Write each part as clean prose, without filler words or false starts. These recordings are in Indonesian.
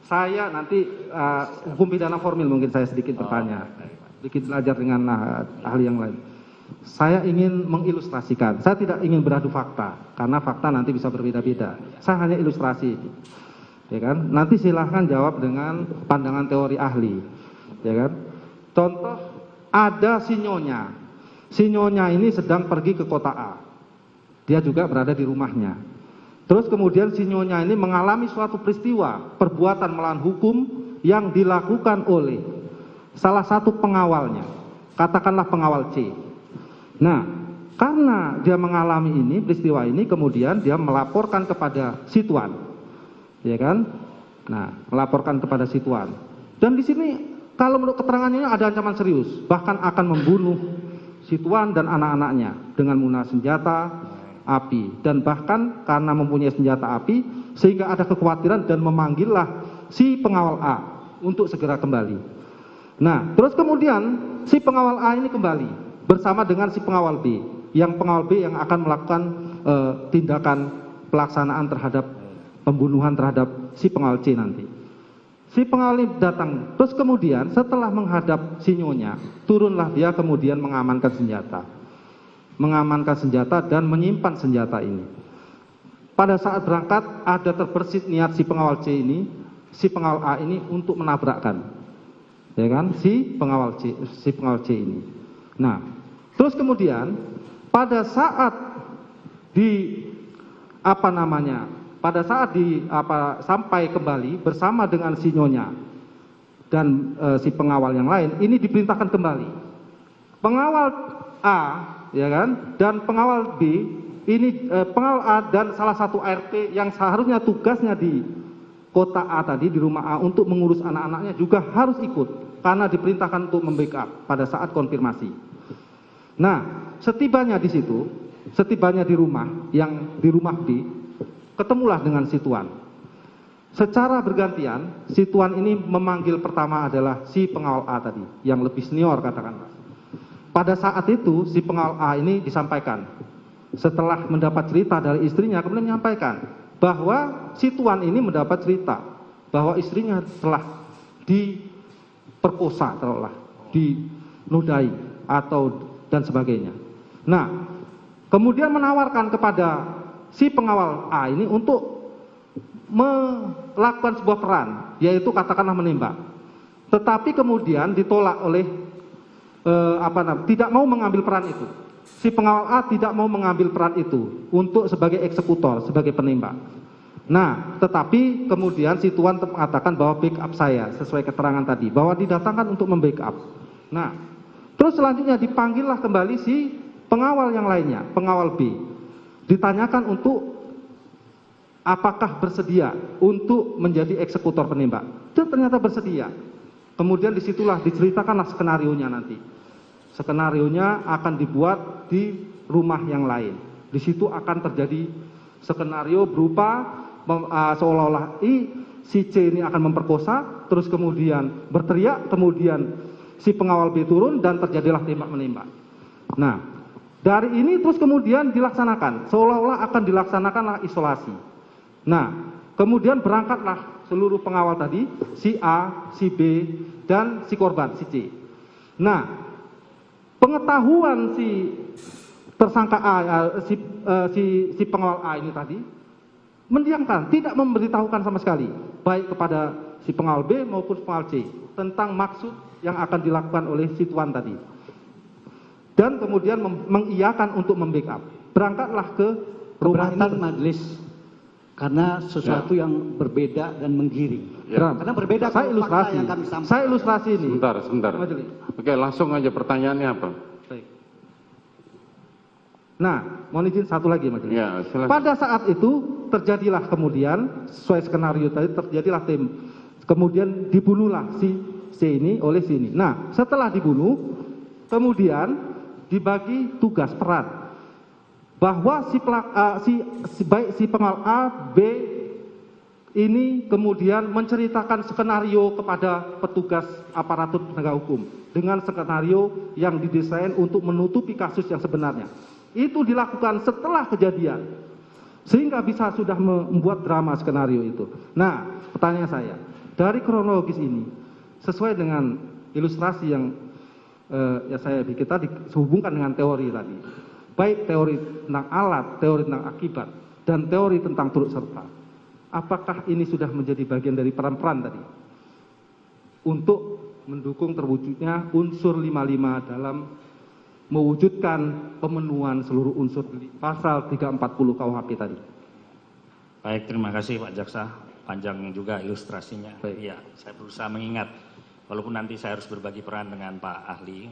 saya nanti hukum pidana formil mungkin saya sedikit bertanya, sedikit belajar dengan ahli yang lain. Saya ingin mengilustrasikan, saya tidak ingin beradu fakta, karena fakta nanti bisa berbeda-beda. Saya hanya ilustrasi, ya kan? Nanti silahkan jawab dengan pandangan teori ahli, ya kan? Contoh, ada si Nyonya. Si Nyonya ini sedang pergi ke kota A. Dia juga berada di rumahnya. Terus kemudian si Nyonya ini mengalami suatu peristiwa, perbuatan melawan hukum yang dilakukan oleh salah satu pengawalnya. Katakanlah pengawal C. Nah, karena dia mengalami ini, peristiwa ini, kemudian dia melaporkan kepada si Tuan. Ya kan? Nah, melaporkan kepada si Tuan. Dan di sini, kalau menurut keterangannya ada ancaman serius, bahkan akan membunuh si Tuan dan anak-anaknya dengan menggunakan senjata api. Dan bahkan karena mempunyai senjata api, sehingga ada kekhawatiran dan memanggillah si pengawal A untuk segera kembali. Nah, terus kemudian si pengawal A ini kembali bersama dengan si pengawal B, yang pengawal B yang akan melakukan tindakan pelaksanaan terhadap pembunuhan terhadap si pengawal C nanti. Si pengawal ini datang, terus kemudian setelah menghadap si Nyonya, turunlah dia kemudian mengamankan senjata dan menyimpan senjata ini. Pada saat berangkat ada terbersit niat si pengawal C ini, si pengawal A ini untuk menabrakkan, ya kan, si pengawal C ini. Nah, terus kemudian pada saat sampai kembali bersama dengan si Nyonya dan si pengawal yang lain, ini diperintahkan kembali. Pengawal A, ya kan, dan pengawal B ini pengawal A dan salah satu ART yang seharusnya tugasnya di kota A tadi, di rumah A untuk mengurus anak-anaknya juga harus ikut karena diperintahkan untuk membackup pada saat konfirmasi. Nah, setibanya di situ, setibanya di rumah B, ketemulah dengan si Tuan. Secara bergantian, si Tuan ini memanggil pertama adalah si pengawal A tadi, yang lebih senior katakanlah. Pada saat itu, si pengawal A ini disampaikan, setelah mendapat cerita dari istrinya, kemudian menyampaikan bahwa si Tuan ini mendapat cerita bahwa istrinya telah diperkosa, telah dinodai atau dan sebagainya. Nah, kemudian menawarkan kepada si pengawal A ini untuk melakukan sebuah peran, yaitu katakanlah menembak. Tetapi kemudian ditolak oleh tidak mau mengambil peran itu. Si pengawal A tidak mau mengambil peran itu untuk sebagai eksekutor, sebagai penembak. Nah, tetapi kemudian si Tuan mengatakan bahwa backup saya sesuai keterangan tadi, bahwa didatangkan untuk membackup. Nah, terus selanjutnya dipanggillah kembali si pengawal yang lainnya, pengawal B. Ditanyakan untuk apakah bersedia untuk menjadi eksekutor penembak. Dia ternyata bersedia. Kemudian disitulah diceritakanlah skenarionya nanti. Skenarionya akan dibuat di rumah yang lain. Di situ akan terjadi skenario berupa seolah-olah si C ini akan memperkosa, terus kemudian berteriak, kemudian si pengawal B turun dan terjadilah tembak-menembak. Nah, dari ini terus kemudian dilaksanakan, seolah-olah akan dilaksanakanlah isolasi. Nah, kemudian berangkatlah seluruh pengawal tadi, si A, si B, dan si korban, si C. Nah, pengetahuan si tersangka A, si pengawal A ini tadi, mendiamkan, tidak memberitahukan sama sekali, baik kepada si pengawal B maupun pengawal C, tentang maksud yang akan dilakukan oleh si Tuan tadi. Dan kemudian mengiyakan untuk membackup. Berangkatlah ke rumah ini. Majelis karena sesuatu yang berbeda dan menggiring. Ya. Karena berbeda. Saya ilustrasi. Saya ilustrasi ini. Sebentar. Majelis. Oke, langsung aja pertanyaannya apa? Baik. Nah, mohon izin satu lagi Majelis. Ya, silakan. Pada saat itu terjadilah kemudian sesuai skenario tadi terjadilah kemudian dibunuhlah si C ini oleh si ini. Nah, setelah dibunuh, kemudian dibagi tugas peran bahwa baik si pengawal A, B ini kemudian menceritakan skenario kepada petugas aparatur penegak hukum dengan skenario yang didesain untuk menutupi kasus yang sebenarnya. Itu dilakukan setelah kejadian sehingga bisa sudah membuat drama skenario itu. Nah, pertanyaan saya, Dari kronologis ini, sesuai dengan ilustrasi yang saya bikin tadi, sehubungkan dengan teori tadi, baik teori tentang alat, teori tentang akibat, dan teori tentang turut serta, apakah ini sudah menjadi bagian dari peran-peran tadi untuk mendukung terwujudnya unsur 55 dalam mewujudkan pemenuhan seluruh unsur di pasal 340 KUHP tadi? Baik, terima kasih Pak Jaksa. Panjang juga ilustrasinya. Baik. Iya, saya berusaha mengingat. Walaupun nanti saya harus berbagi peran dengan Pak Ahli,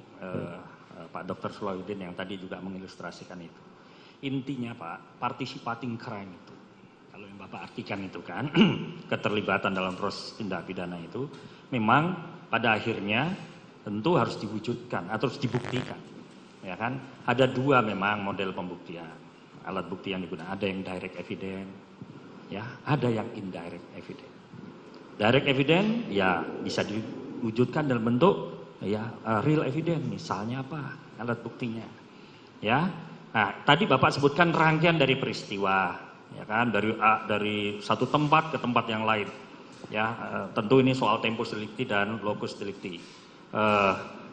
Pak Dr. Sulawudin yang tadi juga mengilustrasikan itu. Intinya Pak, participating crime itu, kalau yang Bapak artikan itu kan, keterlibatan dalam proses tindak pidana itu, memang pada akhirnya tentu harus diwujudkan atau harus dibuktikan. Ya kan? Ada dua memang model pembuktian. Alat bukti yang digunakan, ada yang direct evidence, ya, ada yang indirect evidence. Direct evidence ya bisa diwujudkan dalam bentuk ya real evidence, misalnya apa? Alat buktinya. Ya. Nah, tadi Bapak sebutkan rangkaian dari peristiwa, ya kan, dari satu tempat ke tempat yang lain. Ya, tentu ini soal tempus delicti dan locus delicti.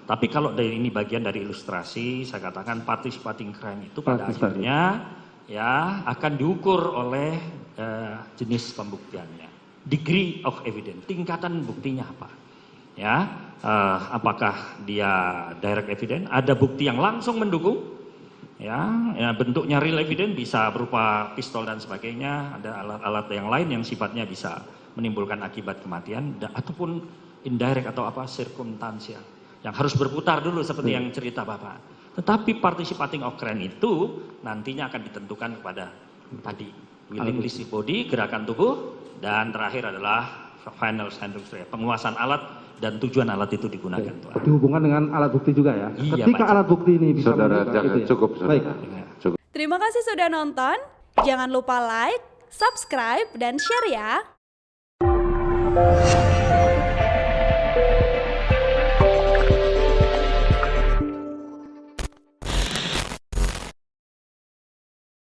Tapi kalau dari ini bagian dari ilustrasi, saya katakan participating crime itu pada akhirnya ya akan diukur oleh jenis pembuktiannya, degree of evidence, tingkatan buktinya apa, ya, apakah dia direct evidence, ada bukti yang langsung mendukung, ya, bentuknya real evidence bisa berupa pistol dan sebagainya, ada alat-alat yang lain yang sifatnya bisa menimbulkan akibat kematian, ataupun indirect atau apa circumstantial yang harus berputar dulu seperti yang cerita Bapak. Tetapi participating of crime itu nantinya akan ditentukan kepada tadi willingness body, gerakan tubuh, dan terakhir adalah final scientific penguasaan alat dan tujuan alat itu digunakan. Dihubungkan dengan alat bukti juga ya. Iya, Ketika Pak. alat bukti ini bisa Saudara, menunjukkan itu ya. cukup. Saudara. Baik. Cukup. Terima kasih sudah nonton. Jangan lupa like, subscribe, dan share ya.